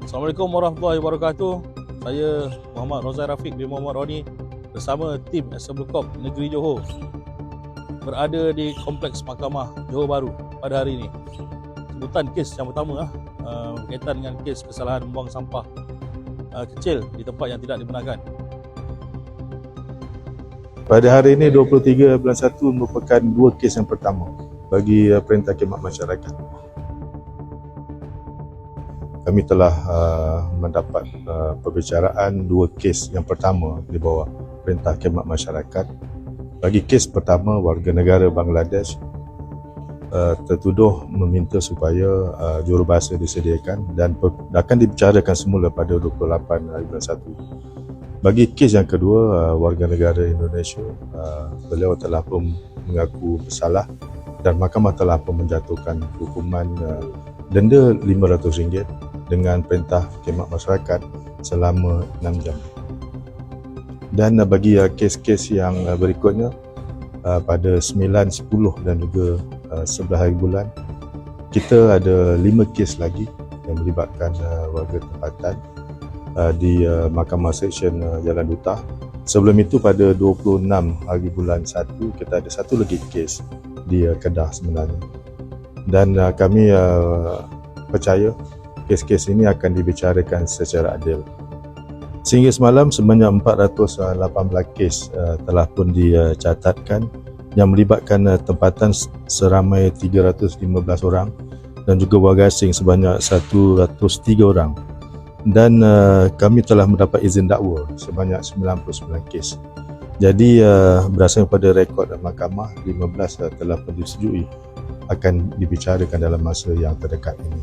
Assalamualaikum warahmatullahi wabarakatuh. Saya Muhammad Rozai Rafiq bin Muhammad Roni bersama tim Assembly Corp Negeri Johor berada di Kompleks Mahkamah Johor Bahru pada hari ini. Sebutan kes yang pertama berkaitan dengan kes kesalahan membuang sampah kecil di tempat yang tidak dibenarkan. Pada hari ini 23 bulan 1 merupakan dua kes yang pertama bagi Perintah Khidmat Masyarakat. Kami telah mendapat perbicaraan dua kes yang pertama di bawah Perintah Khidmat Masyarakat. Bagi kes pertama, warga negara Bangladesh tertuduh meminta supaya jurubahasa disediakan dan akan dibicarakan semula pada 28 bulan 1. Bagi kes yang kedua, warga negara Indonesia, beliau telah pun mengaku bersalah dan mahkamah telah pun menjatuhkan hukuman denda RM500 dengan Perintah Khidmat Masyarakat selama 6 jam. Dan bagi kes-kes yang berikutnya, pada 9, 10 dan juga 11 hari bulan, kita ada 5 kes lagi yang melibatkan warga tempatan di Mahkamah Seksyen Jalan Duta. Sebelum itu pada 26 hari bulan 1 kita ada satu lagi kes di Kedah sebenarnya. Dan kami percaya kes-kes ini akan dibicarakan secara adil. Sehingga semalam sebanyak 418 kes telah pun dicatatkan yang melibatkan tempatan seramai 315 orang dan juga warga asing sebanyak 103 orang. Dan kami telah mendapat izin dakwa sebanyak 99 kes. Jadi berdasarkan pada rekod mahkamah, 15 telah pun disetujui akan dibicarakan dalam masa yang terdekat ini.